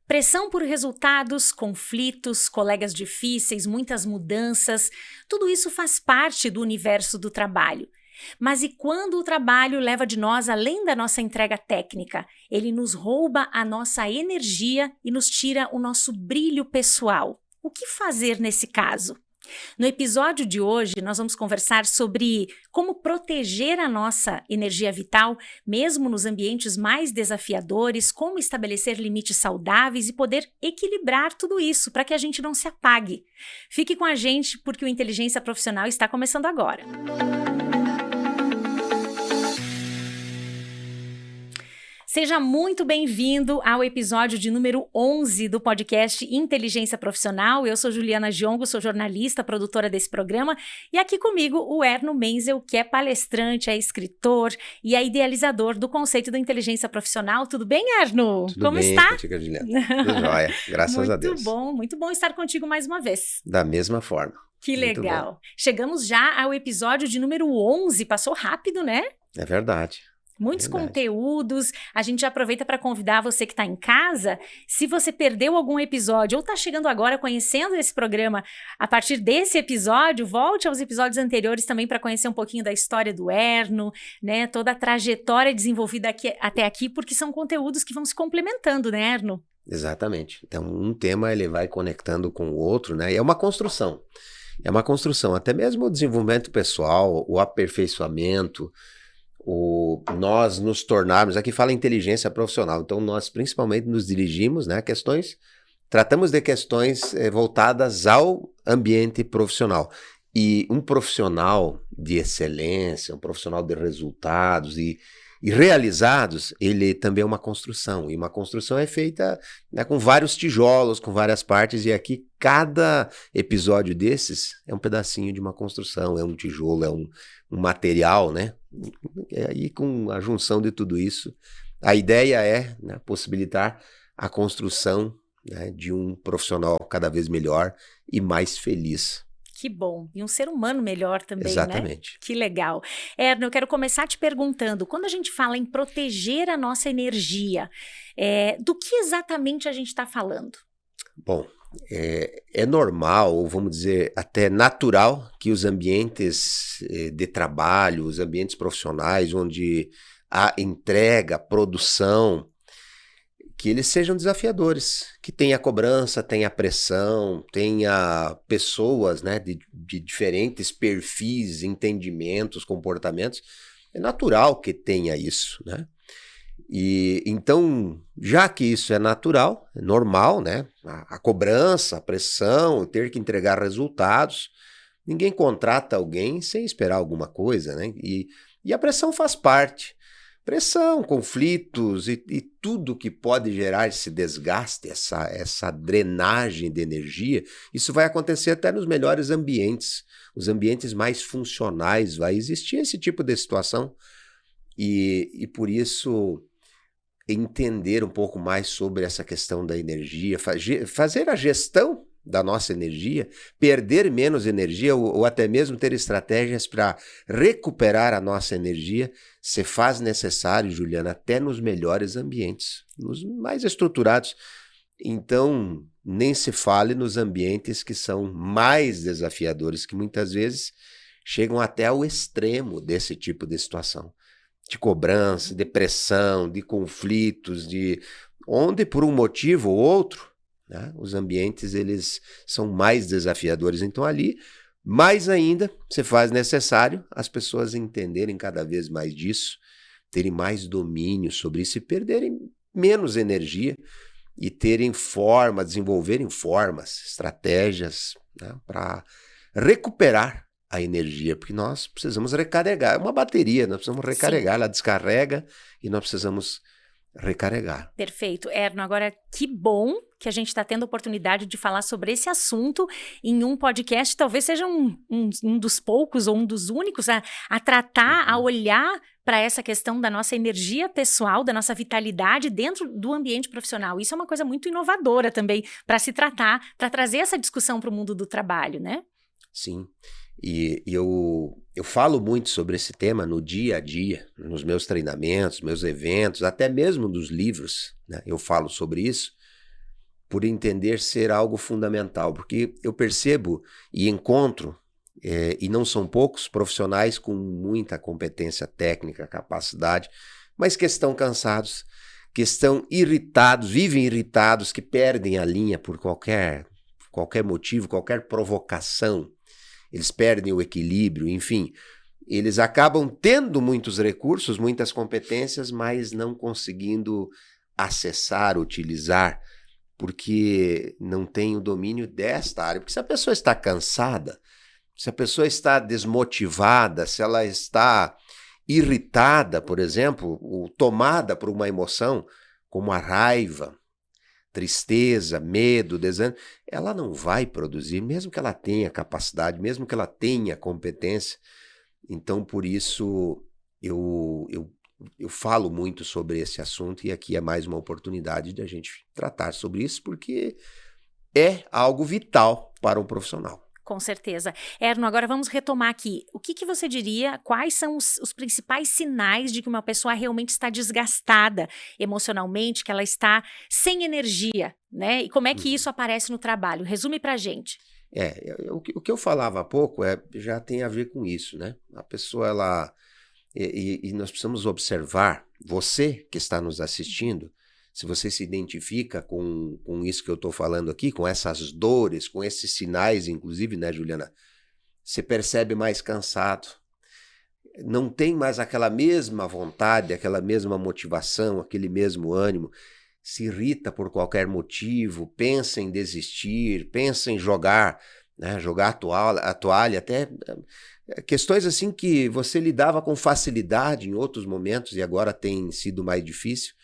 Pressão por resultados, conflitos, colegas difíceis, muitas mudanças, tudo isso faz parte do universo do trabalho. Mas e quando o trabalho leva de nós além da nossa entrega técnica? Ele nos rouba a nossa energia e nos tira o nosso brilho pessoal. O que fazer nesse caso? No episódio de hoje, nós vamos conversar sobre como proteger a nossa energia vital, mesmo nos ambientes mais desafiadores, como estabelecer limites saudáveis e poder equilibrar tudo isso para que a gente não se apague. Fique com a gente porque o Inteligência Profissional está começando agora. Seja muito bem-vindo ao episódio de número 11 do podcast Inteligência Profissional. Eu sou Juliana Giongo, sou jornalista, produtora desse programa, e aqui comigo o Erno Menzel, que é palestrante, é escritor e é idealizador do conceito da inteligência profissional. Tudo bem, Erno? Tudo bem, está? Contigo, Juliana. Tudo jóia, graças a Deus. Muito bom estar contigo mais uma vez. Da mesma forma. Que legal. Chegamos já ao episódio de número 11, passou rápido, né? É verdade. Muitos conteúdos, a gente já aproveita para convidar você que está em casa, se você perdeu algum episódio ou está chegando agora conhecendo esse programa, a partir desse episódio, volte aos episódios anteriores também para conhecer um pouquinho da história do Erno, né, toda a trajetória desenvolvida até aqui, porque são conteúdos que vão se complementando, né, Erno? Exatamente. Então, um tema ele vai conectando com o outro, né, e é uma construção. É uma construção, até mesmo o desenvolvimento pessoal, o aperfeiçoamento, nós nos tornarmos, aqui fala inteligência profissional, então nós principalmente nos dirigimos, né, tratamos de questões voltadas ao ambiente profissional. E um profissional de excelência, um profissional de resultados e realizados, ele também é uma construção, e uma construção é feita, né, com vários tijolos, com várias partes, e aqui cada episódio desses é um pedacinho de uma construção, é um tijolo, é um material, né? E aí com a junção de tudo isso, a ideia é, né, possibilitar a construção, né, de um profissional cada vez melhor e mais feliz. Que bom. E um ser humano melhor também, Exatamente. Né? Que legal. Erno, eu quero começar te perguntando, quando a gente fala em proteger a nossa energia, do que exatamente a gente está falando? Bom, é normal, ou vamos dizer até natural, que os ambientes de trabalho, os ambientes profissionais, onde há entrega, produção, que eles sejam desafiadores, que tenha cobrança, tenha pressão, tenha pessoas, né, de diferentes perfis, entendimentos, comportamentos. É natural que tenha isso, né? E então, já que isso é natural, é normal, né? A cobrança, a pressão, ter que entregar resultados, ninguém contrata alguém sem esperar alguma coisa, né? E a pressão faz parte. Pressão, conflitos e tudo que pode gerar esse desgaste, essa drenagem de energia, isso vai acontecer até nos melhores ambientes, os ambientes mais funcionais, vai existir esse tipo de situação. E por isso, entender um pouco mais sobre essa questão da energia, fazer a gestão da nossa energia, perder menos energia ou até mesmo ter estratégias para recuperar a nossa energia, se faz necessário, Juliana, até nos melhores ambientes, nos mais estruturados. Então, nem se fale nos ambientes que são mais desafiadores, que muitas vezes chegam até ao extremo desse tipo de situação. De cobrança, de pressão, de conflitos, onde por um motivo ou outro, né, os ambientes eles são mais desafiadores. Então ali, mais ainda, se faz necessário as pessoas entenderem cada vez mais disso, terem mais domínio sobre isso e perderem menos energia e terem desenvolverem formas, estratégias, né, para recuperar a energia, porque nós precisamos recarregar. É uma bateria, nós precisamos recarregar. Sim. Ela descarrega e nós precisamos recarregar. Perfeito. Erno, agora que bom que a gente está tendo a oportunidade de falar sobre esse assunto em um podcast, talvez seja um dos poucos ou um dos únicos a tratar, a olhar para essa questão da nossa energia pessoal, da nossa vitalidade dentro do ambiente profissional. Isso é uma coisa muito inovadora também para se tratar, para trazer essa discussão para o mundo do trabalho, né? Sim. E eu falo muito sobre esse tema no dia a dia, nos meus treinamentos, meus eventos, até mesmo nos livros, né? Eu falo sobre isso. por entender ser algo fundamental, porque eu percebo e encontro, e não são poucos, profissionais com muita competência técnica, capacidade, mas que estão cansados, que estão irritados, vivem irritados, que perdem a linha por qualquer motivo, qualquer provocação, eles perdem o equilíbrio, enfim, eles acabam tendo muitos recursos, muitas competências, mas não conseguindo acessar, utilizar, porque não tem o domínio desta área. Porque se a pessoa está cansada, se a pessoa está desmotivada, se ela está irritada, por exemplo, ou tomada por uma emoção, como a raiva, tristeza, medo, desânimo, ela não vai produzir, mesmo que ela tenha capacidade, mesmo que ela tenha competência. Então, por isso, eu falo muito sobre esse assunto e aqui é mais uma oportunidade de a gente tratar sobre isso, porque é algo vital para um profissional. Com certeza. Erno, agora vamos retomar aqui. O que você diria, quais são os principais sinais de que uma pessoa realmente está desgastada emocionalmente, que ela está sem energia, né? E como é que isso aparece no trabalho? Resume pra gente. O que eu falava há pouco já tem a ver com isso, né? A pessoa, e nós precisamos observar, você que está nos assistindo, se você se identifica com isso que eu estou falando aqui, com essas dores, com esses sinais, inclusive, né, Juliana? Você percebe mais cansado, não tem mais aquela mesma vontade, aquela mesma motivação, aquele mesmo ânimo, se irrita por qualquer motivo, pensa em desistir, pensa em jogar, né, jogar a toalha, até questões assim que você lidava com facilidade em outros momentos e agora tem sido mais difícil.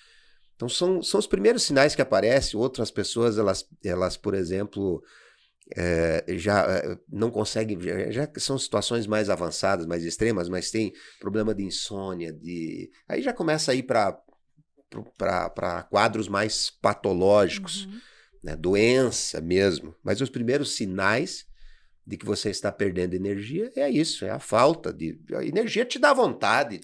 Então são os primeiros sinais que aparecem. Outras pessoas, elas por exemplo, já não conseguem, já são situações mais avançadas, mais extremas, mas tem problema de insônia, aí já começa a ir para quadros mais patológicos, né, doença mesmo. Mas os primeiros sinais de que você está perdendo energia é isso, é a falta de... A energia te dá vontade,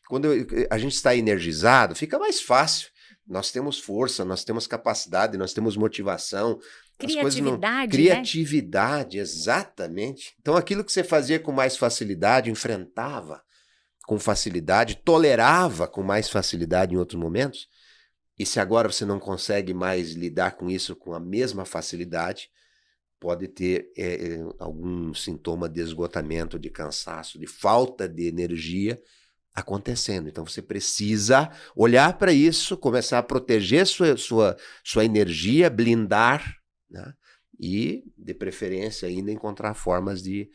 quando a gente está energizado, fica mais fácil. Nós temos força, nós temos capacidade, nós temos motivação. Criatividade, Criatividade, né? Exatamente. Então aquilo que você fazia com mais facilidade, enfrentava com facilidade, tolerava com mais facilidade em outros momentos, e se agora você não consegue mais lidar com isso com a mesma facilidade, pode ter algum sintoma de esgotamento, de cansaço, de falta de energia acontecendo. Então você precisa olhar para isso, começar a proteger sua energia, blindar, né? E, de preferência, ainda encontrar formas de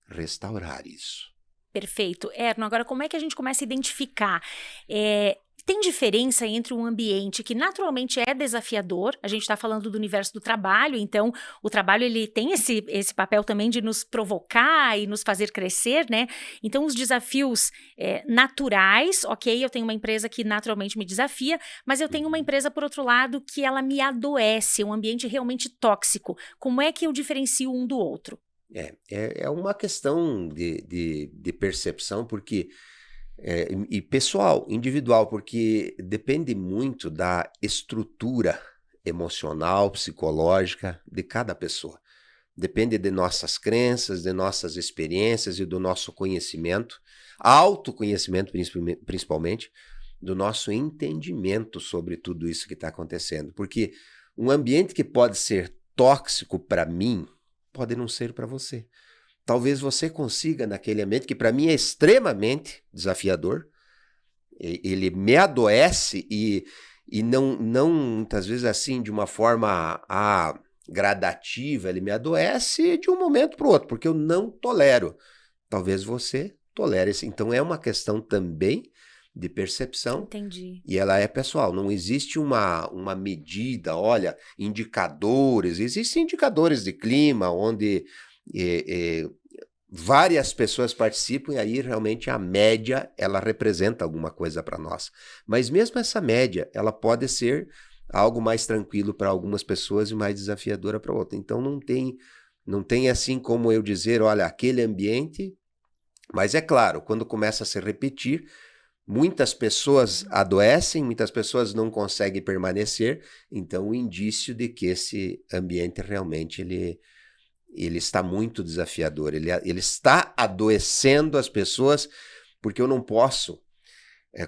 restaurar isso. Perfeito. Erno, agora como é que a gente começa a identificar? Tem diferença entre um ambiente que naturalmente é desafiador, a gente está falando do universo do trabalho, então o trabalho ele tem esse papel também de nos provocar e nos fazer crescer, né? Então os desafios naturais, ok, eu tenho uma empresa que naturalmente me desafia, mas eu tenho uma empresa, por outro lado, que ela me adoece, um ambiente realmente tóxico. Como é que eu diferencio um do outro? É uma questão de percepção, porque... e pessoal, individual, porque depende muito da estrutura emocional, psicológica de cada pessoa. Depende de nossas crenças, de nossas experiências e do nosso conhecimento, autoconhecimento principalmente, do nosso entendimento sobre tudo isso que está acontecendo. Porque um ambiente que pode ser tóxico para mim, pode não ser para você. Talvez você consiga naquele ambiente, que para mim é extremamente desafiador, ele me adoece e não muitas vezes assim de uma forma gradativa, ele me adoece de um momento para o outro, porque eu não tolero. Talvez você tolere. Então é uma questão também de percepção. Entendi. E ela é pessoal, não existe uma medida, olha, indicadores, existem indicadores de clima, onde... várias pessoas participam e aí realmente a média ela representa alguma coisa para nós, mas mesmo essa média ela pode ser algo mais tranquilo para algumas pessoas e mais desafiadora para outras. Então não tem assim como eu dizer, olha, aquele ambiente, mas é claro, quando começa a se repetir, Muitas pessoas adoecem, muitas pessoas não conseguem permanecer, então o indício de que esse ambiente realmente ele está muito desafiador, ele está adoecendo as pessoas, porque eu não posso,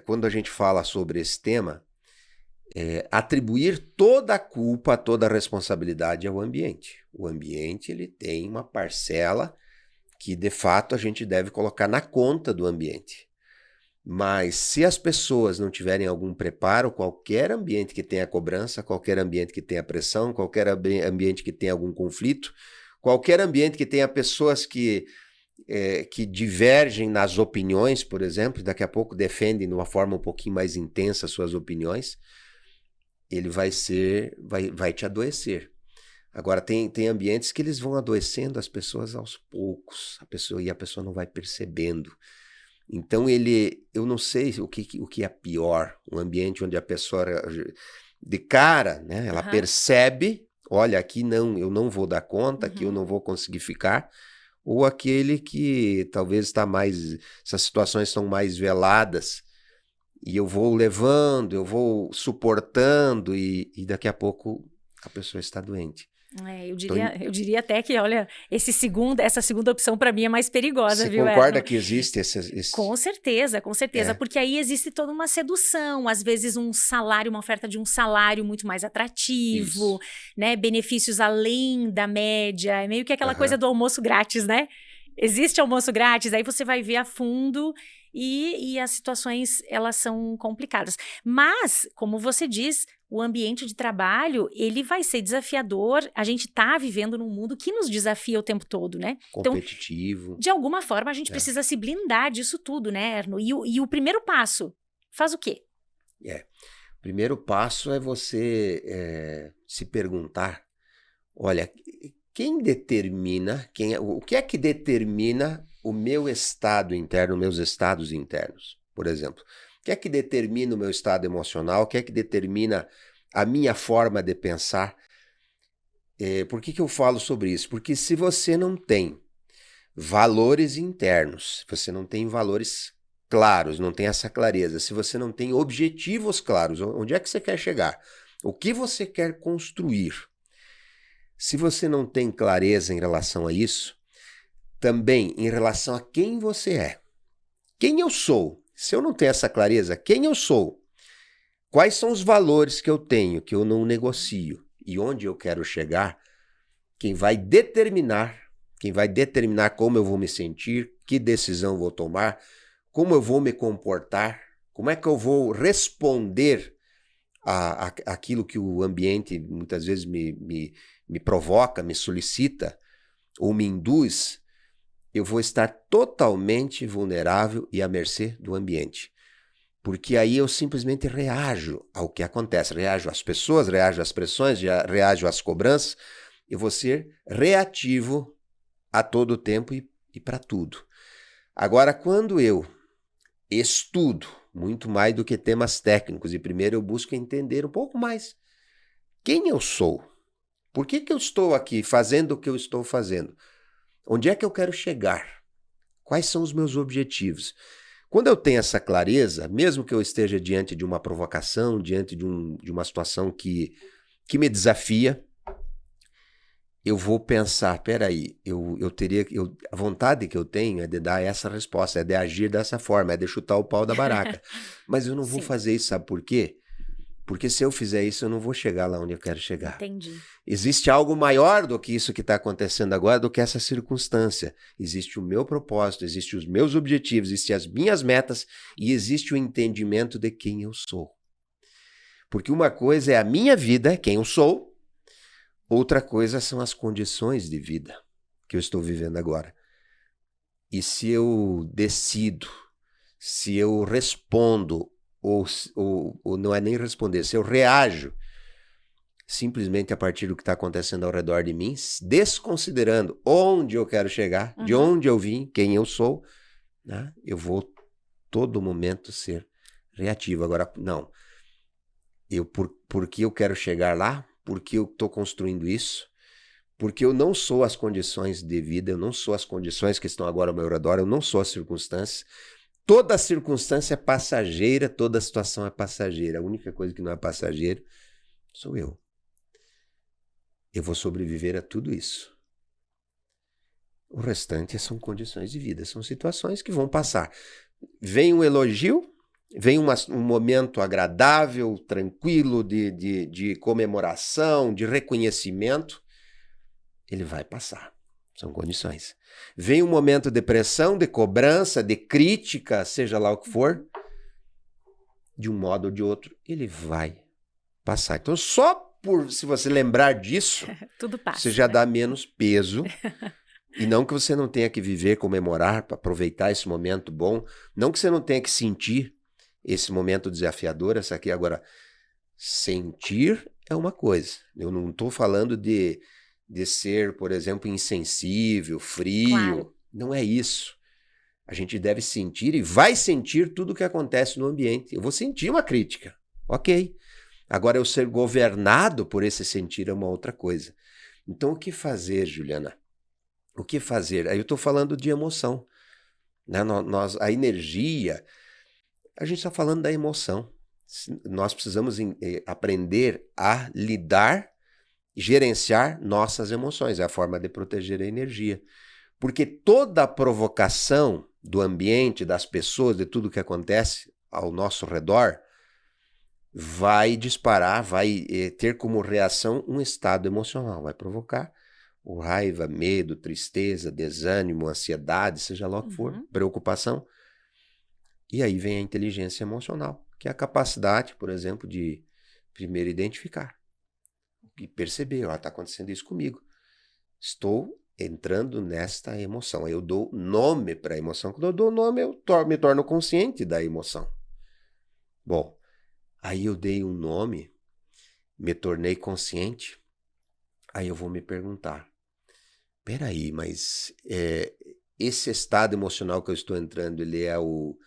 quando a gente fala sobre esse tema, atribuir toda a culpa, toda a responsabilidade ao ambiente. O ambiente ele tem uma parcela que, de fato, a gente deve colocar na conta do ambiente. Mas se as pessoas não tiverem algum preparo, qualquer ambiente que tenha cobrança, qualquer ambiente que tenha pressão, qualquer ambiente que tenha algum conflito, qualquer ambiente que tenha pessoas que divergem nas opiniões, por exemplo, daqui a pouco defendem de uma forma um pouquinho mais intensa suas opiniões, ele vai te adoecer. Agora, tem ambientes que eles vão adoecendo as pessoas aos poucos, a pessoa não vai percebendo. Então, eu não sei o que é pior, um ambiente onde a pessoa, de cara, né, ela percebe, olha, aqui não, eu não vou dar conta, aqui eu não vou conseguir ficar, ou aquele que talvez essas situações estão mais veladas, e eu vou levando, eu vou suportando, e daqui a pouco a pessoa está doente. Eu diria até que, olha, essa segunda opção para mim é mais perigosa, Você viu, concorda Erno? que existe esse... Com certeza, porque aí existe toda uma sedução, às vezes uma oferta de um salário muito mais atrativo, né? Benefícios além da média, é meio que aquela coisa do almoço grátis, né? Existe almoço grátis, aí você vai ver a fundo e as situações, elas são complicadas. Mas, como você diz, o ambiente de trabalho, ele vai ser desafiador. A gente está vivendo num mundo que nos desafia o tempo todo, né? Competitivo. Então, de alguma forma, a gente precisa se blindar disso tudo, né, Erno? E o primeiro passo, faz o quê? O primeiro passo é você se perguntar, olha, o que é que determina o meu estado interno, meus estados internos, por exemplo? O que é que determina o meu estado emocional? O que é que determina a minha forma de pensar? Por que eu falo sobre isso? Porque se você não tem valores internos, se você não tem valores claros, não tem essa clareza, se você não tem objetivos claros, onde é que você quer chegar? O que você quer construir? Se você não tem clareza em relação a isso, também em relação a quem você é. Quem eu sou? Se eu não tenho essa clareza, quem eu sou? Quais são os valores que eu tenho, que eu não negocio? E onde eu quero chegar? Quem vai determinar como eu vou me sentir, que decisão eu vou tomar, como eu vou me comportar, como é que eu vou responder àquilo que o ambiente muitas vezes me provoca, me solicita ou me induz, eu vou estar totalmente vulnerável e à mercê do ambiente. Porque aí eu simplesmente reajo ao que acontece, reajo às pessoas, reajo às pressões, reajo às cobranças, eu vou ser reativo a todo tempo e para tudo. Agora, quando eu estudo muito mais do que temas técnicos, e primeiro eu busco entender um pouco mais quem eu sou, por que eu estou aqui fazendo o que eu estou fazendo, onde é que eu quero chegar, quais são os meus objetivos. Quando eu tenho essa clareza, mesmo que eu esteja diante de uma provocação, diante de uma situação que me desafia, eu vou pensar, peraí, a vontade que eu tenho é de dar essa resposta, é de agir dessa forma, é de chutar o pau da barraca. Mas eu não vou fazer isso, sabe por quê? Porque se eu fizer isso, eu não vou chegar lá onde eu quero chegar. Entendi. Existe algo maior do que isso que está acontecendo agora, do que essa circunstância. Existe o meu propósito, existem os meus objetivos, existem as minhas metas e existe o entendimento de quem eu sou. Porque uma coisa é a minha vida, quem eu sou, outra coisa são as condições de vida que eu estou vivendo agora. E se eu decido, se eu respondo, ou não é nem responder, se eu reajo simplesmente a partir do que está acontecendo ao redor de mim, desconsiderando onde eu quero chegar, de onde eu vim, quem eu sou, né? Eu vou todo momento ser reativo. Agora, não. Por que eu quero chegar lá? Porque eu estou construindo isso? Porque eu não sou as condições de vida, eu não sou as condições que estão agora ao meu redor, eu não sou as circunstâncias. Toda circunstância é passageira, toda situação é passageira. A única coisa que não é passageira sou eu. Eu vou sobreviver a tudo isso. O restante são condições de vida, são situações que vão passar. Vem um elogio, vem um momento agradável, tranquilo, de comemoração, de reconhecimento, ele vai passar. São condições. Vem um momento de pressão, de cobrança, de crítica, seja lá o que for, de um modo ou de outro, ele vai passar. Então, se você lembrar disso, tudo passa, você já dá menos peso. E não que você não tenha que viver, comemorar, aproveitar esse momento bom. Não que você não tenha que sentir esse momento desafiador, essa aqui. Agora, sentir é uma coisa. Eu não estou falando de ser, por exemplo, insensível, frio. Claro. Não é isso. A gente deve sentir e vai sentir tudo o que acontece no ambiente. Eu vou sentir uma crítica. Ok. Agora, eu ser governado por esse sentir é uma outra coisa. Então, o que fazer, Juliana? O que fazer? Aí eu estou falando de emoção. Né? A energia, a gente está falando da emoção. Nós precisamos aprender a lidar, gerenciar nossas emoções. É a forma de proteger a energia. Porque toda a provocação do ambiente, das pessoas, de tudo que acontece ao nosso redor, vai disparar, vai ter como reação um estado emocional. Vai provocar o raiva, medo, tristeza, desânimo, ansiedade, seja lá o que for, preocupação. E aí vem a inteligência emocional, que é a capacidade, por exemplo, de primeiro identificar e perceber, está acontecendo isso comigo. Estou entrando nesta emoção. Aí eu dou nome para a emoção. Quando eu dou nome, eu me torno consciente da emoção. Bom, aí eu dei um nome, me tornei consciente, aí eu vou me perguntar, peraí, mas esse estado emocional que eu estou entrando, ele é o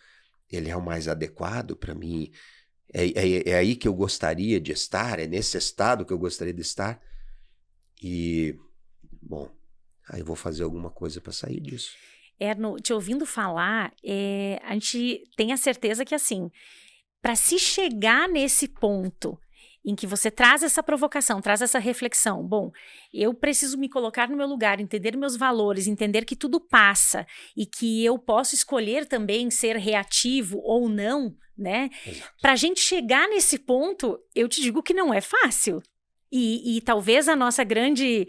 mais adequado para mim? É aí que eu gostaria de estar? É nesse estado que eu gostaria de estar? E, bom, aí eu vou fazer alguma coisa para sair disso. Erno, te ouvindo falar, a gente tem a certeza que, assim, para se chegar nesse ponto em que você traz essa provocação, traz essa reflexão. Bom, eu preciso me colocar no meu lugar, entender meus valores, entender que tudo passa e que eu posso escolher também ser reativo ou não, né? Para a gente chegar nesse ponto, eu te digo que não é fácil. E talvez a nossa grande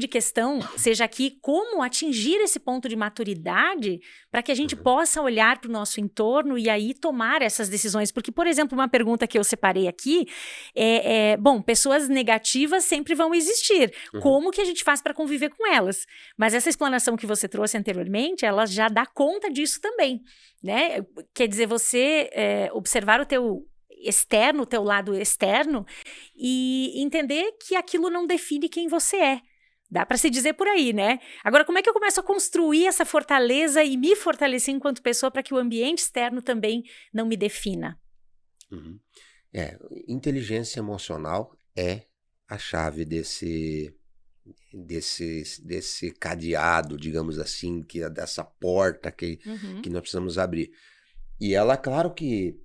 questão seja aqui como atingir esse ponto de maturidade para que a gente possa olhar para o nosso entorno e aí tomar essas decisões. Porque, por exemplo, uma pergunta que eu separei aqui bom, pessoas negativas sempre vão existir. Como que a gente faz para conviver com elas? Mas essa explanação que você trouxe anteriormente, ela já dá conta disso também, né? Quer dizer, você observar o teu externo, o teu lado externo, e entender que aquilo não define quem você é. Dá para se dizer por aí, né? Agora, como é que eu começo a construir essa fortaleza e me fortalecer enquanto pessoa para que o ambiente externo também não me defina? Inteligência emocional é a chave desse cadeado, digamos assim, dessa porta que nós precisamos abrir. E ela, claro que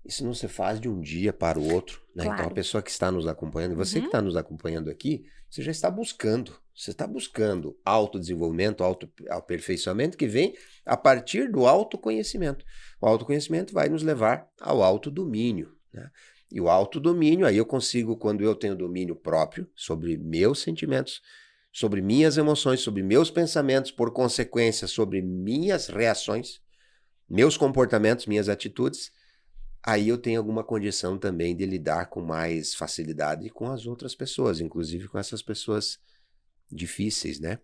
isso não se faz de um dia para o outro, né? Claro. Então, a pessoa que está nos acompanhando, você que está nos acompanhando aqui, você já está buscando. Você está buscando autodesenvolvimento, autoaperfeiçoamento que vem a partir do autoconhecimento. O autoconhecimento vai nos levar ao autodomínio, né? E o autodomínio, aí eu consigo, quando eu tenho domínio próprio sobre meus sentimentos, sobre minhas emoções, sobre meus pensamentos, por consequência, sobre minhas reações, meus comportamentos, minhas atitudes, aí eu tenho alguma condição também de lidar com mais facilidade com as outras pessoas, inclusive com essas pessoas difíceis, né?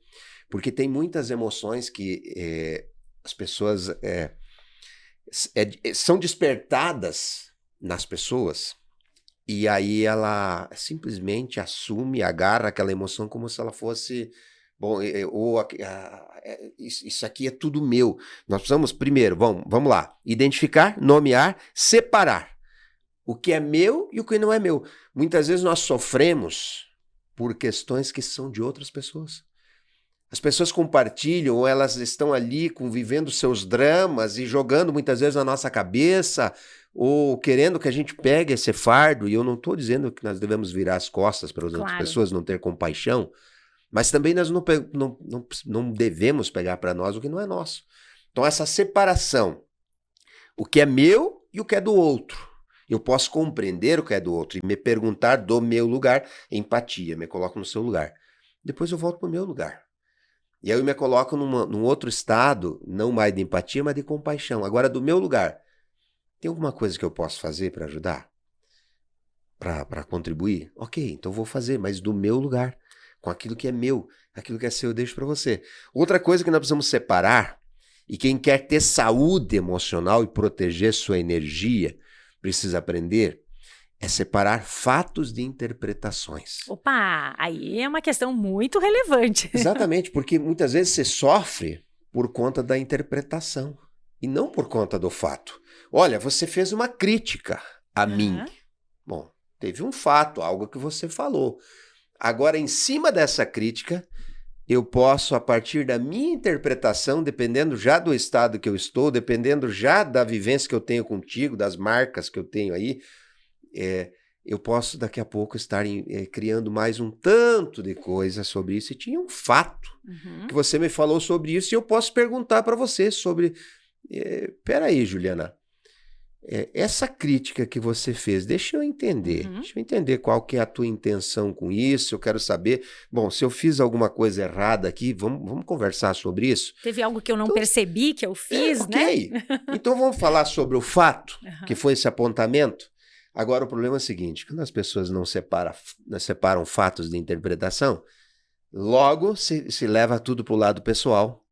Porque tem muitas emoções que as pessoas são despertadas nas pessoas e aí ela simplesmente assume, agarra aquela emoção como se ela fosse... Bom, isso aqui é tudo meu. Nós precisamos, primeiro, vamos lá, identificar, nomear, separar o que é meu e o que não é meu. Muitas vezes nós sofremos por questões que são de outras pessoas. As pessoas compartilham, ou elas estão ali vivendo seus dramas e jogando muitas vezes na nossa cabeça, ou querendo que a gente pegue esse fardo. E eu não estou dizendo que nós devemos virar as costas para as outras pessoas, não ter compaixão, mas também nós não devemos pegar para nós o que não é nosso. Então essa separação, o que é meu e o que é do outro. Eu posso compreender o que é do outro e me perguntar do meu lugar, empatia, me coloco no seu lugar. Depois eu volto para o meu lugar. E aí eu me coloco num outro estado, não mais de empatia, mas de compaixão. Agora, do meu lugar, tem alguma coisa que eu posso fazer para ajudar? Para contribuir? Ok, então vou fazer, mas do meu lugar, com aquilo que é meu, aquilo que é seu, eu deixo para você. Outra coisa que nós precisamos separar, e quem quer ter saúde emocional e proteger sua energia, precisa aprender, é separar fatos de interpretações. Opa, aí é uma questão muito relevante. Exatamente, porque muitas vezes você sofre por conta da interpretação e não por conta do fato. Olha, você fez uma crítica a mim. Bom, teve um fato, algo que você falou. Agora, em cima dessa crítica, eu posso, a partir da minha interpretação, dependendo já do estado que eu estou, dependendo já da vivência que eu tenho contigo, das marcas que eu tenho aí, eu posso daqui a pouco estar criando mais um tanto de coisa sobre isso. E tinha um fato que você me falou sobre isso e eu posso perguntar para você sobre... Peraí, Juliana, essa crítica que você fez, deixa eu entender qual que é a tua intenção com isso, eu quero saber, bom, se eu fiz alguma coisa errada aqui, vamos conversar sobre isso. Teve algo que eu não percebi que eu fiz, okay, né? Então vamos falar sobre o fato, que foi esse apontamento. Agora, o problema é o seguinte, quando as pessoas não separam fatos de interpretação, logo se leva tudo para o lado pessoal,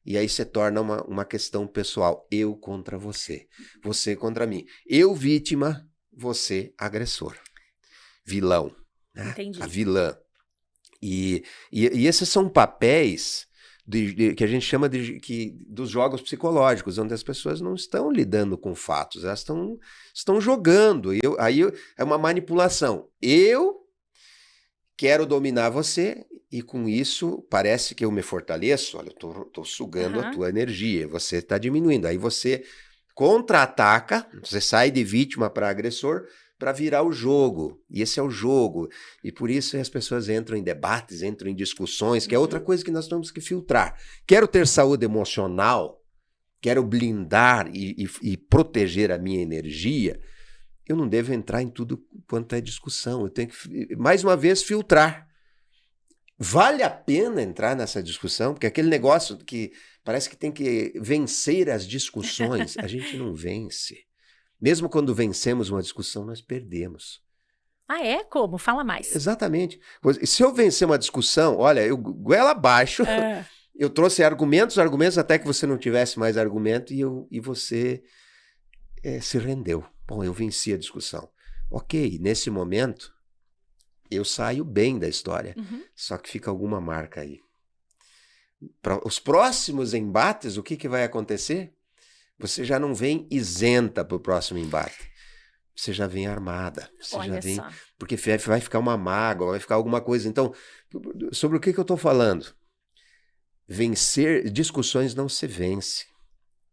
e aí se torna uma questão pessoal. Eu contra você, você contra mim. Eu vítima, você agressor. Vilão, né? Entendi. A vilã. E esses são papéis que a gente chama dos jogos psicológicos, onde as pessoas não estão lidando com fatos, elas estão jogando. Aí é uma manipulação. Eu quero dominar você e com isso parece que eu me fortaleço. Olha, eu estou sugando a tua energia, você está diminuindo. Aí você contra-ataca, você sai de vítima para agressor, para virar o jogo. E esse é o jogo. E por isso as pessoas entram em debates, entram em discussões, que é outra coisa que nós temos que filtrar. Quero ter saúde emocional, quero blindar e proteger a minha energia, eu não devo entrar em tudo quanto é discussão. Eu tenho que, mais uma vez, filtrar. Vale a pena entrar nessa discussão? Porque aquele negócio que parece que tem que vencer as discussões, a gente não vence. Mesmo quando vencemos uma discussão, nós perdemos. Ah, é? Como? Fala mais. Exatamente. Se eu vencer uma discussão, olha, eu goela abaixo, eu trouxe argumentos até que você não tivesse mais argumento e você se rendeu. Bom, eu venci a discussão. Ok, nesse momento, eu saio bem da história, só que fica alguma marca aí. Para os próximos embates, o que vai acontecer? Você já não vem isenta para o próximo embate. Você já vem armada. Você já vem. Porque vai ficar uma mágoa, vai ficar alguma coisa. Então, sobre o que eu estou falando? Vencer discussões não se vence.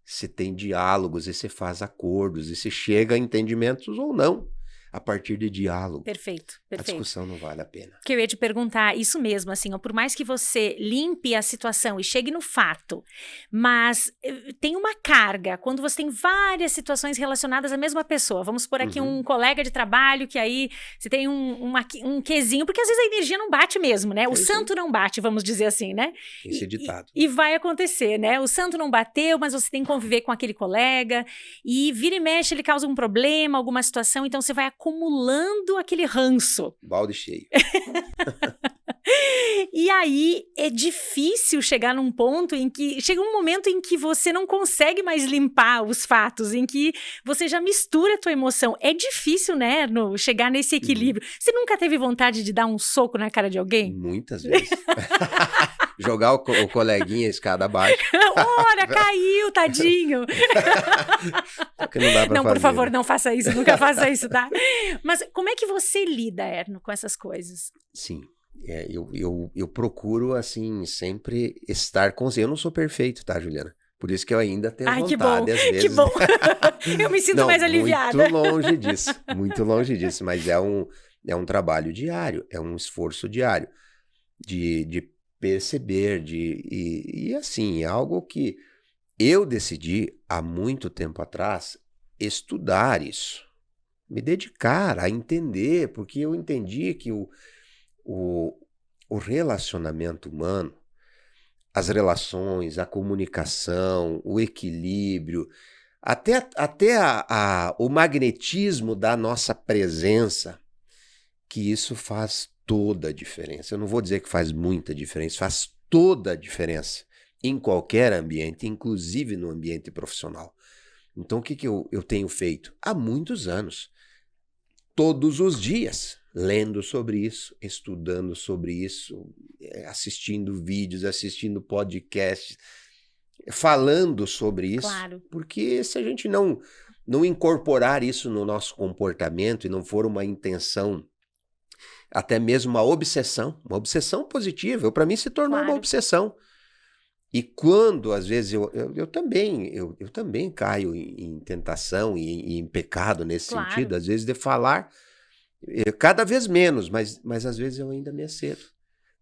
Se tem diálogos e se faz acordos e se chega a entendimentos ou não. A partir de diálogo. Perfeito. A discussão não vale a pena. Que eu ia te perguntar, isso mesmo, assim, ó, por mais que você limpe a situação e chegue no fato, mas tem uma carga, quando você tem várias situações relacionadas à mesma pessoa, vamos por aqui um colega de trabalho, que aí você tem um quesinho, porque às vezes a energia não bate mesmo, né? O santo não bate, vamos dizer assim, né? Esse é ditado. E vai acontecer, né? O santo não bateu, mas você tem que conviver com aquele colega, e vira e mexe, ele causa um problema, alguma situação, então você vai acumulando aquele ranço. Balde cheio. E aí é difícil chegar num ponto em que... Chega um momento em que você não consegue mais limpar os fatos, em que você já mistura a tua emoção. É difícil, né, chegar nesse equilíbrio. Você nunca teve vontade de dar um soco na cara de alguém? Muitas vezes. Jogar o coleguinha a escada abaixo. Ora, caiu, tadinho. Porque não dá pra fazer, por favor, né? Não faça isso, nunca faça isso, tá? Mas como é que você lida, Erno, com essas coisas? Sim. Eu procuro, assim, sempre estar consciente. Eu não sou perfeito, tá, Juliana? Por isso que eu ainda tenho Ai, que bom, vontade, às que vezes. bom. Eu me sinto Não, mais aliviada. muito longe disso, mas é um trabalho diário, é um esforço diário de perceber, e assim, é algo que eu decidi há muito tempo atrás estudar isso, me dedicar a entender, porque eu entendi que o, o relacionamento humano, as relações, a comunicação, o equilíbrio, até o magnetismo da nossa presença, que isso faz toda a diferença. Eu não vou dizer que faz muita diferença, faz toda a diferença em qualquer ambiente, inclusive no ambiente profissional. Então, o que eu tenho feito? Há muitos anos, todos os dias, lendo sobre isso, estudando sobre isso, assistindo vídeos, assistindo podcasts, falando sobre isso, Claro. porque se a gente não incorporar isso no nosso comportamento e não for uma intenção, até mesmo uma obsessão positiva, para mim se tornou uma Claro. obsessão. E quando, às vezes, eu também caio em tentação e em pecado nesse Claro. sentido, às vezes de falar cada vez menos, mas às vezes eu ainda me excedo,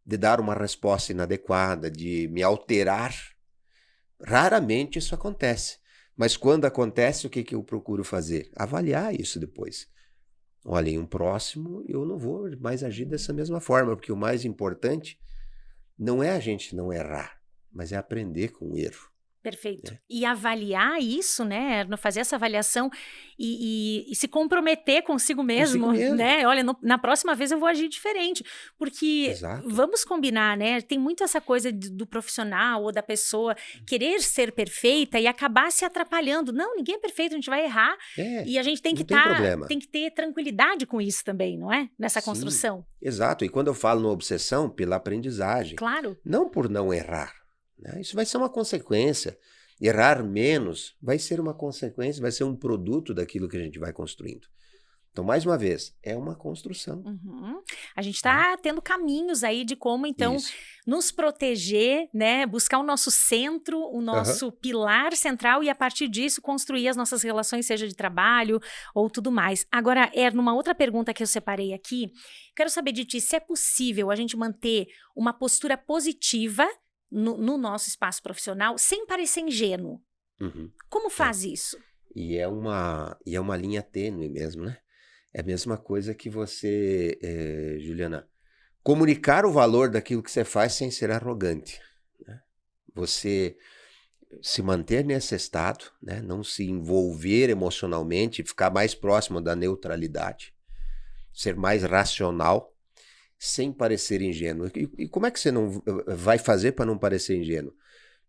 de dar uma resposta inadequada, de me alterar. Raramente isso acontece. Mas quando acontece, o que eu procuro fazer? Avaliar isso depois. Olha, em um próximo eu não vou mais agir dessa mesma forma, porque o mais importante não é a gente não errar, mas é aprender com o erro. Perfeito. Né? E avaliar isso, né, Erno, fazer essa avaliação e se comprometer consigo Consigo mesmo, mesmo. né? Olha, na próxima vez eu vou agir diferente, porque Exato. vamos combinar, né? Tem muito essa coisa do profissional ou da pessoa querer ser perfeita e acabar se atrapalhando. Não, ninguém é perfeito, a gente vai errar e a gente tem que Não tem problema. tem que ter tranquilidade com isso também, não é? Nessa Sim, construção. exato. E quando eu falo no obsessão, pela aprendizagem, Claro. não por não errar. Né? Isso vai ser uma consequência. Errar menos vai ser uma consequência, vai ser um produto daquilo que a gente vai construindo. Então, mais uma vez, é uma construção. Uhum. A gente está tendo caminhos aí de como, então, Isso. nos proteger, né? Buscar o nosso centro, o Aham. nosso pilar central e, a partir disso, construir as nossas relações, seja de trabalho ou tudo mais. Agora, numa outra pergunta que eu separei aqui, quero saber de ti se é possível a gente manter uma postura positiva no nosso espaço profissional sem parecer ingênuo. Uhum. Como É. faz isso? E é uma linha tênue mesmo, né? É a mesma coisa que você, Juliana, comunicar o valor daquilo que você faz sem ser arrogante. Né? Você se manter nesse estado, né? Não se envolver emocionalmente, ficar mais próximo da neutralidade, ser mais racional, sem parecer ingênuo. E como é que você não vai fazer para não parecer ingênuo?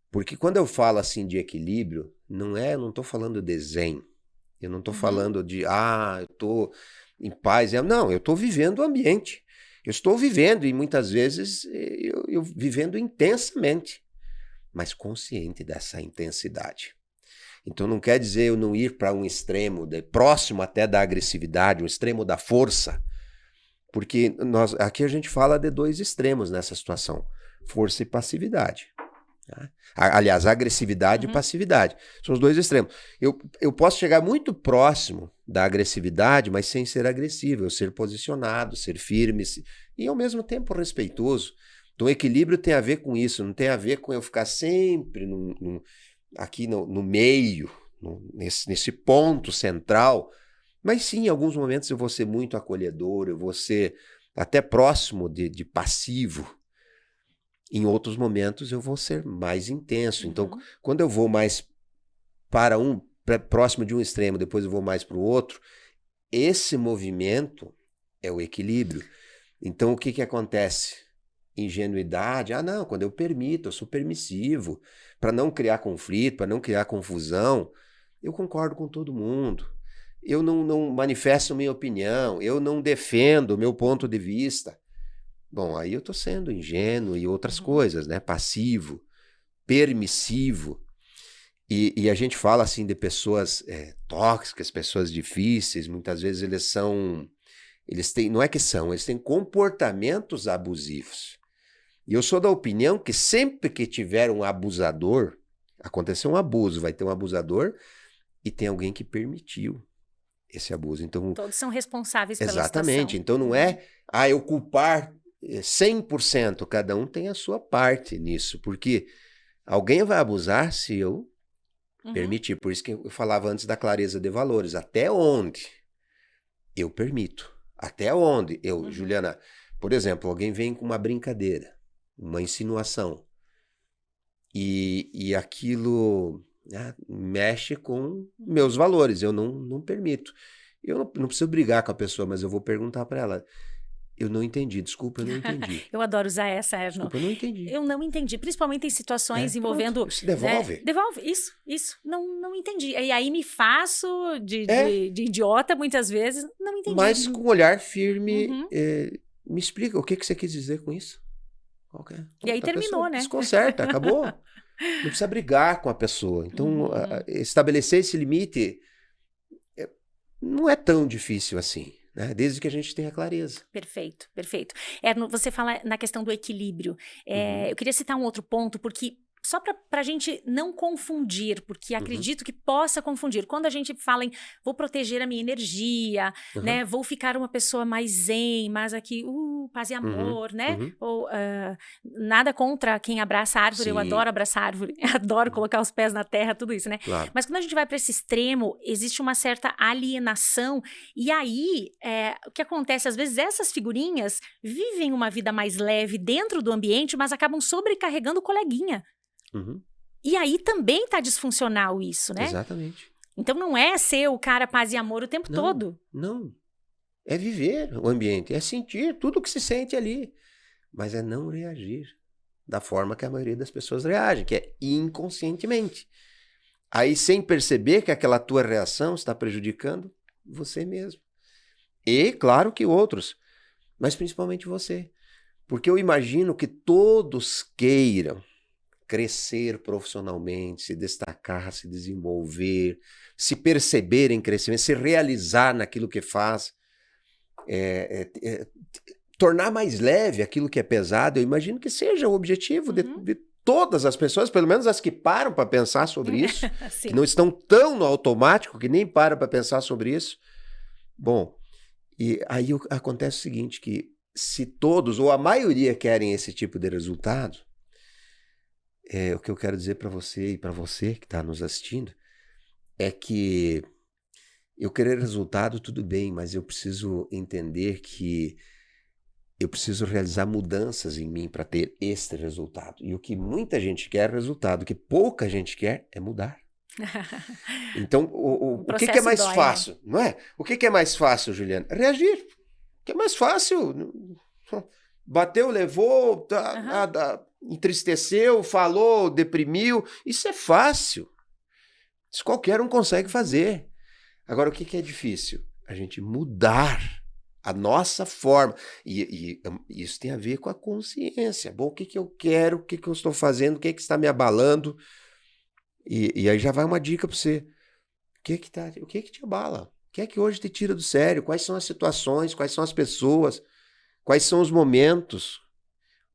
Porque quando eu falo assim de equilíbrio, eu não estou falando de zen, eu não estou Uhum. falando de, eu estou em paz. Não, eu estou vivendo o ambiente. Eu estou vivendo e muitas vezes eu vivendo intensamente, mas consciente dessa intensidade. Então não quer dizer eu não ir para um extremo, próximo até da agressividade, um extremo da força, porque aqui a gente fala de dois extremos nessa situação, força e passividade. Tá? Aliás, agressividade e passividade. São os dois extremos. Eu posso chegar muito próximo da agressividade, mas sem ser agressivo, eu ser posicionado, ser firme e ao mesmo tempo respeitoso. Então, o equilíbrio tem a ver com isso, não tem a ver com eu ficar sempre aqui no meio, nesse ponto central, mas sim, em alguns momentos eu vou ser muito acolhedor, eu vou ser até próximo de passivo. Em outros momentos eu vou ser mais intenso. Então, quando eu vou mais próximo de um extremo, depois eu vou mais para o outro, esse movimento é o equilíbrio. Então, o que acontece? Ingenuidade. Não, quando eu permito, eu sou permissivo, para não criar conflito, para não criar confusão, eu concordo com todo mundo. Eu não manifesto minha opinião, eu não defendo o meu ponto de vista. Bom, aí eu estou sendo ingênuo e outras coisas, né? Passivo, permissivo. E a gente fala assim de pessoas tóxicas, pessoas difíceis, muitas vezes eles são Eles têm, não é que são, eles têm comportamentos abusivos. E eu sou da opinião que sempre que tiver um abusador, aconteceu um abuso, vai ter um abusador e tem alguém que permitiu esse abuso. Então, Todos são responsáveis pela exatamente. situação. Então não é, eu culpar 100%, cada um tem a sua parte nisso, porque alguém vai abusar se eu permitir. Por isso que eu falava antes da clareza de valores. Até onde eu permito? Até onde eu, Juliana, por exemplo, alguém vem com uma brincadeira, uma insinuação, e aquilo mexe com meus valores, eu não permito. Eu não preciso brigar com a pessoa, mas eu vou perguntar para ela, eu não entendi, desculpa, eu não entendi. Eu adoro usar essa, Erno. Desculpa, eu não entendi. Eu não entendi, principalmente em situações envolvendo... Pronto, se devolve. Né? Devolve, isso. Não entendi. E aí me faço de idiota muitas vezes, não entendi. Mas com um olhar firme, me explica, o que você quis dizer com isso? E aí terminou, né? Desconcerta, acabou. Não precisa brigar com a pessoa. Então, estabelecer esse limite não é tão difícil assim, né? Desde que a gente tenha clareza. Perfeito. Erno, você fala na questão do equilíbrio. Eu queria citar um outro ponto, porque só para a gente não confundir, porque acredito que possa confundir. Quando a gente fala em vou proteger a minha energia, né? Vou ficar uma pessoa mais zen, mais aqui, paz e amor, né? Ou nada contra quem abraça a árvore, eu adoro abraçar a árvore, adoro colocar os pés na terra, tudo isso, né? Claro. Mas quando a gente vai para esse extremo, existe uma certa alienação, e aí o que acontece, às vezes essas figurinhas vivem uma vida mais leve dentro do ambiente, mas acabam sobrecarregando o coleguinha. E aí também tá disfuncional isso, né? Exatamente. Então não é ser o cara paz e amor o tempo todo. Não. É viver o ambiente, é sentir tudo o que se sente ali. Mas é não reagir da forma que a maioria das pessoas reagem, que é inconscientemente. Aí sem perceber que aquela tua reação está prejudicando você mesmo. E, claro, que outros. Mas principalmente você. Porque eu imagino que todos queiram crescer profissionalmente, se destacar, se desenvolver, se perceber em crescimento, se realizar naquilo que faz, tornar mais leve aquilo que é pesado. Eu imagino que seja o objetivo de todas as pessoas, pelo menos as que param para pensar sobre isso, que não estão tão no automático, que nem param para pensar sobre isso. Bom, e aí acontece o seguinte, que se todos, ou a maioria, querem esse tipo de resultado, o que eu quero dizer para você e para você que está nos assistindo é que eu querer resultado, tudo bem, mas eu preciso entender que eu preciso realizar mudanças em mim para ter este resultado. E o que muita gente quer é resultado, o que pouca gente quer é mudar. Então, o que é mais fácil, não é? O que é mais fácil, Juliana? Reagir. O que é mais fácil? Bateu, levou, entristeceu, falou, deprimiu. Isso é fácil. Isso qualquer um consegue fazer. Agora, o que é difícil? A gente mudar a nossa forma. E isso tem a ver com a consciência. Bom, o que eu quero, o que eu estou fazendo, o que está me abalando. E aí já vai uma dica para você. O que te abala? O que é que hoje te tira do sério? Quais são as situações? Quais são as pessoas? Quais são os momentos?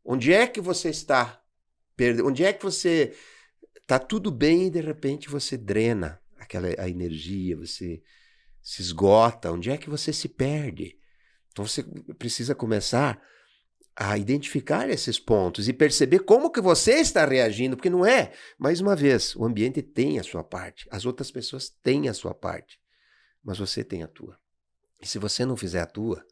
Onde é que você está? Onde é que você está tudo bem e de repente você drena a energia, você se esgota? Onde é que você se perde? Então você precisa começar a identificar esses pontos e perceber como que você está reagindo, porque não é, mais uma vez, o ambiente tem a sua parte, as outras pessoas têm a sua parte, mas você tem a tua. E se você não fizer a tua,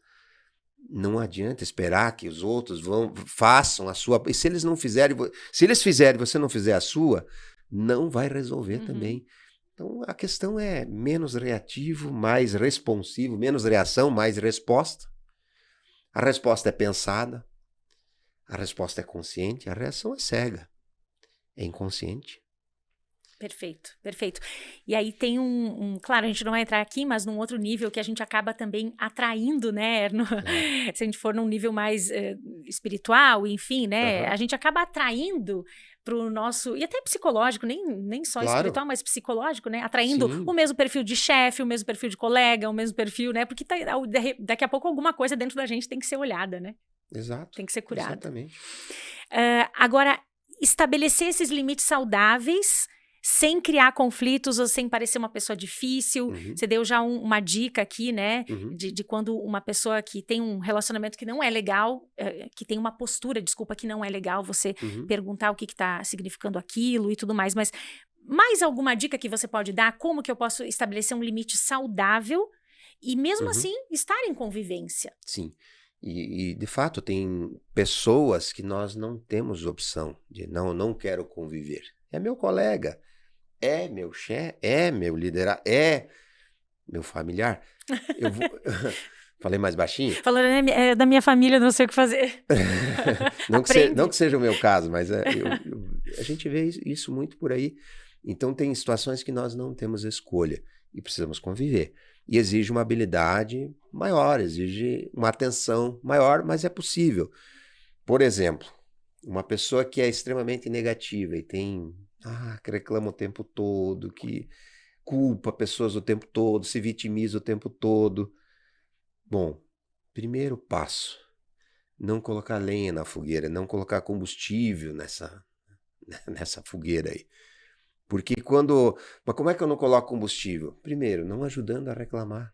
não adianta esperar que os outros façam a sua. E se eles não fizerem, se eles fizerem e você não fizer a sua, não vai resolver também. Então a questão é menos reativo, mais responsivo, menos reação, mais resposta. A resposta é pensada, a resposta é consciente, a reação é cega, é inconsciente. Perfeito. E aí tem claro, a gente não vai entrar aqui, mas num outro nível que a gente acaba também atraindo, né, Erno? Se a gente for num nível mais espiritual, enfim, né, a gente acaba atraindo pro nosso, e até psicológico, nem só Claro. espiritual, mas psicológico, né? Atraindo Sim. o mesmo perfil de chefe, o mesmo perfil de colega, o mesmo perfil, né? Porque daqui a pouco alguma coisa dentro da gente tem que ser olhada, né? Exato. Tem que ser curada. Exatamente. Agora, estabelecer esses limites saudáveis sem criar conflitos ou sem parecer uma pessoa difícil. Uhum. Você deu já uma dica aqui, né? Uhum. De quando uma pessoa que tem um relacionamento que não é legal, que tem uma postura, desculpa, que não é legal, você Uhum. perguntar o que está significando aquilo e tudo mais. Mas mais alguma dica que você pode dar? Como que eu posso estabelecer um limite saudável e mesmo Uhum. assim estar em convivência? Sim. E, de fato, tem pessoas que nós não temos opção de não quero conviver. É meu colega, é meu chefe, é meu liderado, é meu familiar. Eu vou... Falei mais baixinho? Falando da minha família, não sei o que fazer. Não Aprende. que seja o meu caso, mas a gente vê isso muito por aí. Então, tem situações que nós não temos escolha e precisamos conviver. E exige uma habilidade maior, exige uma atenção maior, mas é possível. Por exemplo, uma pessoa que é extremamente negativa e que reclama o tempo todo, que culpa pessoas o tempo todo, se vitimiza o tempo todo. Bom, primeiro passo, não colocar lenha na fogueira, não colocar combustível nessa fogueira aí. Porque Mas como é que eu não coloco combustível? Primeiro, não ajudando a reclamar.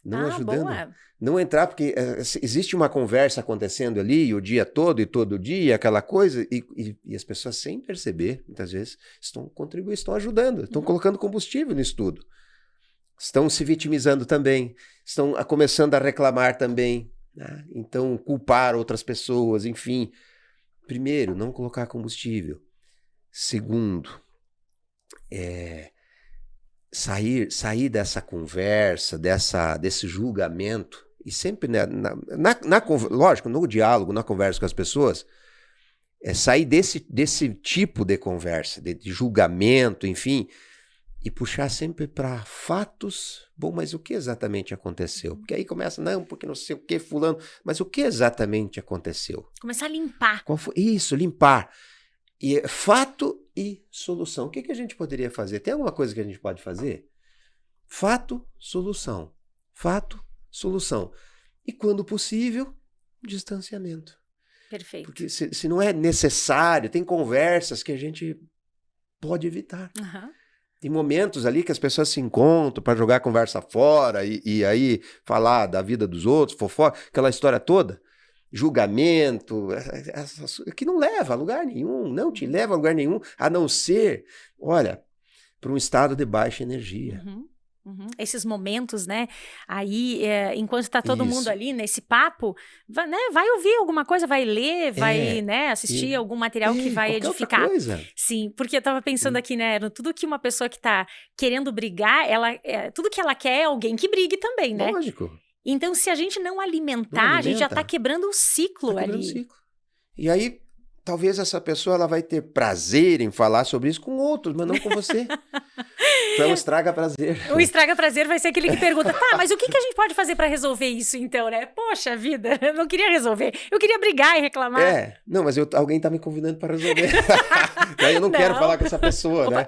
Não ajudando. Boa. Não entrar, porque existe uma conversa acontecendo ali o dia todo e todo dia, aquela coisa, e as pessoas, sem perceber, muitas vezes, estão contribuindo, estão ajudando, estão colocando combustível nisso tudo. Estão se vitimizando também, estão começando a reclamar também, né? Então, culpar outras pessoas, enfim. Primeiro, não colocar combustível. Segundo, sair dessa conversa, desse julgamento, e sempre, né, lógico, no diálogo, na conversa com as pessoas, sair desse tipo de conversa, de julgamento, enfim, e puxar sempre para fatos. Bom, mas o que exatamente aconteceu? Porque aí começa, não, porque não sei o que, fulano, mas o que exatamente aconteceu? Começar a limpar. Qual foi? Isso, limpar. E fato e solução. O que a gente poderia fazer? Tem alguma coisa que a gente pode fazer? Fato, solução. Fato, solução. E quando possível, distanciamento. Perfeito. Porque se não é necessário, tem conversas que a gente pode evitar. Uhum. Tem momentos ali que as pessoas se encontram para jogar a conversa fora e aí falar da vida dos outros, fofoca, aquela história toda. Julgamento, que não leva a lugar nenhum, não te leva a lugar nenhum, a não ser, olha, para um estado de baixa energia. Esses momentos, né? Aí, enquanto está todo mundo ali nesse papo, vai ouvir alguma coisa, vai ler, vai, né, assistir algum material que vai edificar. Outra coisa. Sim, porque eu estava pensando aqui, né, tudo que uma pessoa que está querendo brigar, tudo que ela quer é alguém que brigue também, né? Lógico. Então, se a gente não alimentar, a gente já está quebrando o ciclo ali. Quebrando o ciclo. E aí, talvez essa pessoa ela vai ter prazer em falar sobre isso com outros, mas não com você. Então, estraga prazer. O estraga prazer vai ser aquele que pergunta, tá, mas o que a gente pode fazer para resolver isso então, né? Poxa vida, eu não queria resolver, eu queria brigar e reclamar. Não, mas alguém tá me convidando para resolver. Daí eu não quero falar com essa pessoa, né?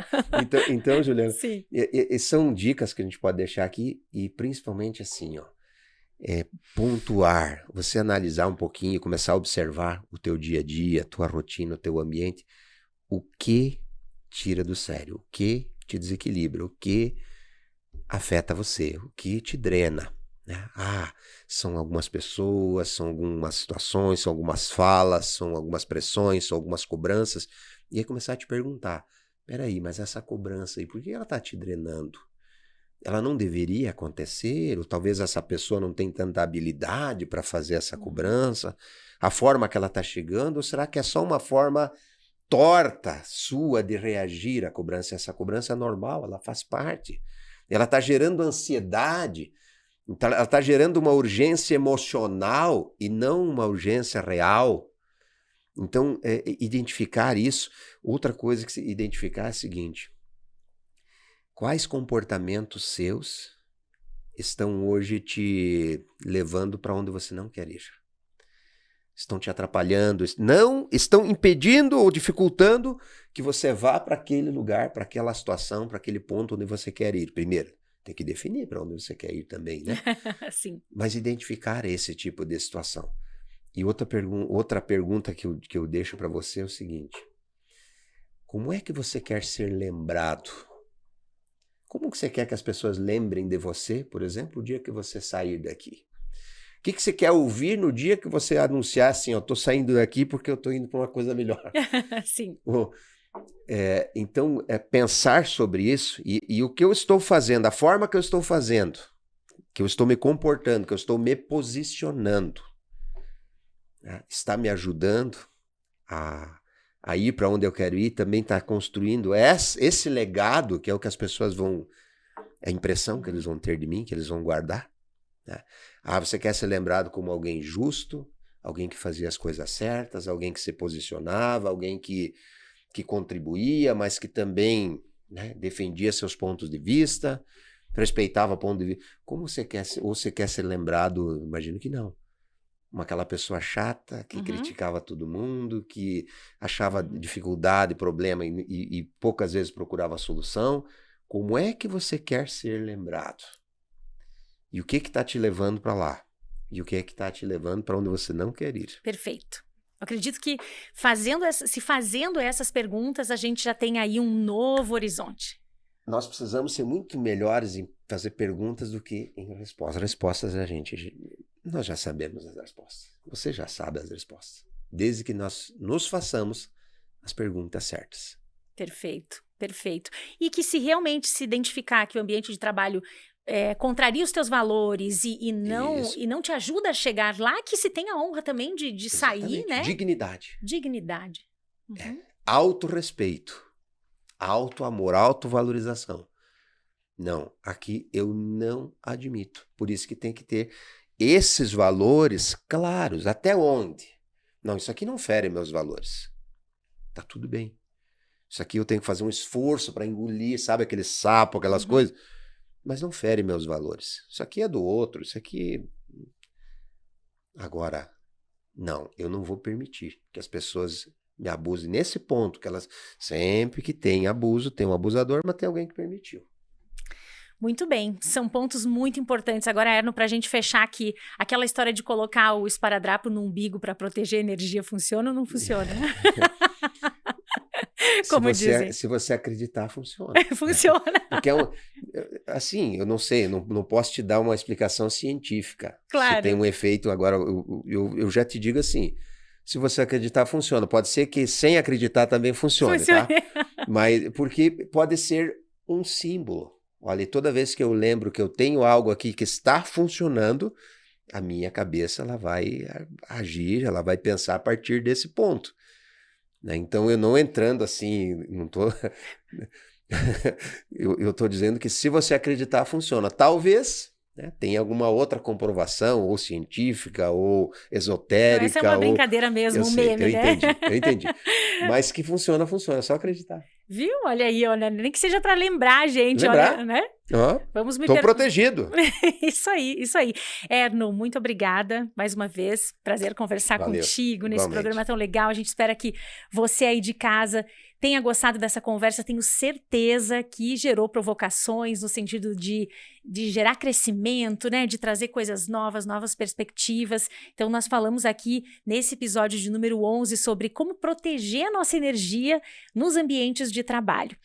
Então, Juliana, Sim. E são dicas que a gente pode deixar aqui e principalmente assim, ó, pontuar, você analisar um pouquinho, começar a observar o teu dia a dia, a tua rotina, o teu ambiente, o que tira do sério, o que te desequilibra, o que afeta você, o que te drena, né? São algumas pessoas, são algumas situações, são algumas falas, são algumas pressões, são algumas cobranças, e aí começar a te perguntar, peraí, mas essa cobrança aí, por que ela tá te drenando? Ela não deveria acontecer, ou talvez essa pessoa não tenha tanta habilidade para fazer essa cobrança, a forma que ela está chegando, ou será que é só uma forma torta sua de reagir à cobrança? Essa cobrança é normal, ela faz parte, ela está gerando ansiedade, ela está gerando uma urgência emocional e não uma urgência real. Então, identificar isso. Outra coisa que se identificar é a seguinte: quais comportamentos seus estão hoje te levando para onde você não quer ir? estão te atrapalhando, não estão impedindo ou dificultando que você vá para aquele lugar, para aquela situação, para aquele ponto onde você quer ir. Primeiro, tem que definir para onde você quer ir também, né? Sim. Mas identificar esse tipo de situação. E outra pergunta que eu deixo para você é o seguinte: como é que você quer ser lembrado? Como que você quer que as pessoas lembrem de você, por exemplo, o dia que você sair daqui? O que você quer ouvir no dia que você anunciar assim, eu estou saindo daqui porque eu estou indo para uma coisa melhor? Sim. Então, pensar sobre isso e o que eu estou fazendo, a forma que eu estou fazendo, que eu estou me comportando, que eu estou me posicionando, né, está me ajudando a ir para onde eu quero ir, também está construindo esse legado, que é o que as pessoas vão, a impressão que eles vão ter de mim, que eles vão guardar. Né? Você quer ser lembrado como alguém justo, alguém que fazia as coisas certas, alguém que se posicionava, alguém que contribuía, mas que também, né, defendia seus pontos de vista, respeitava ponto de vista. Como você quer ser, ou você quer ser lembrado? Imagino que não. Aquela pessoa chata, que criticava todo mundo, que achava dificuldade, problema e poucas vezes procurava solução. Como é que você quer ser lembrado? E o que está te levando para lá? E o que está te levando para onde você não quer ir? Perfeito. Eu acredito que se fazendo essas perguntas, a gente já tem aí um novo horizonte. Nós precisamos ser muito melhores em fazer perguntas do que em respostas. Respostas nós já sabemos as respostas. Você já sabe as respostas. Desde que nós nos façamos as perguntas certas. Perfeito, perfeito. E que se realmente se identificar que o ambiente de trabalho contraria os teus valores e não te ajuda a chegar lá, que se tenha a honra também de sair, né? Dignidade. Dignidade. Uhum. Autorrespeito. Auto-amor, autovalorização. Não, aqui eu não admito. Por isso que tem que ter esses valores claros. Até onde? Não, isso aqui não fere meus valores. Tá tudo bem. Isso aqui eu tenho que fazer um esforço para engolir, sabe, aquele sapo, aquelas coisas. Mas não fere meus valores. Isso aqui é do outro, isso aqui... Agora, não, eu não vou permitir que as pessoas me abusem nesse ponto, que elas, sempre que tem abuso, tem um abusador, mas tem alguém que permitiu. Muito bem, são pontos muito importantes. Agora, Erno, para a gente fechar aqui, aquela história de colocar o esparadrapo no umbigo para proteger a energia, funciona ou não funciona? Como dizem. Se você acreditar, funciona. Funciona. Porque assim, eu não sei, não posso te dar uma explicação científica. Claro. Se tem um efeito, agora eu já te digo assim, se você acreditar, funciona. Pode ser que sem acreditar também funcione, tá? Mas porque pode ser um símbolo. Olha, toda vez que eu lembro que eu tenho algo aqui que está funcionando, a minha cabeça ela vai agir, ela vai pensar a partir desse ponto. Né? Então, eu não entrando assim, não tô... eu tô dizendo que se você acreditar, funciona. Talvez, né, tenha alguma outra comprovação, ou científica, ou esotérica. Essa é uma brincadeira mesmo, um meme, né? Eu entendi. Mas que funciona, é só acreditar. Viu? Olha aí, olha, nem que seja para lembrar a gente, olha, né? Vamos me protegido. Isso aí. Erno, muito obrigada mais uma vez. Prazer conversar contigo nesse programa tão legal. A gente espera que você aí de casa tenha gostado dessa conversa. Tenho certeza que gerou provocações no sentido de gerar crescimento, né? De trazer coisas novas perspectivas. Então, nós falamos aqui nesse episódio de número 11 sobre como proteger a nossa energia nos ambientes de trabalho.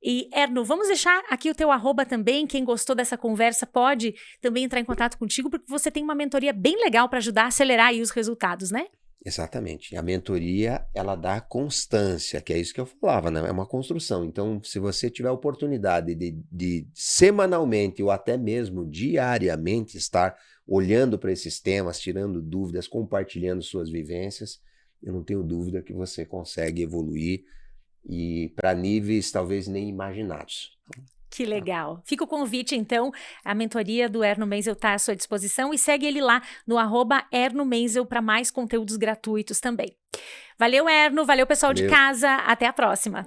E, Erno, vamos deixar aqui o teu @ também. Quem gostou dessa conversa pode também entrar em contato contigo, porque você tem uma mentoria bem legal para ajudar a acelerar aí os resultados, né? Exatamente. A mentoria, ela dá constância, que é isso que eu falava, né? É uma construção. Então, se você tiver a oportunidade de semanalmente ou até mesmo diariamente estar olhando para esses temas, tirando dúvidas, compartilhando suas vivências, eu não tenho dúvida que você consegue evoluir e para níveis talvez nem imaginados. Que legal. Fica o convite, então, a mentoria do Erno Menzel está à sua disposição e segue ele lá no @Erno Menzel para mais conteúdos gratuitos também. Valeu, Erno. Valeu, pessoal de casa. Até a próxima.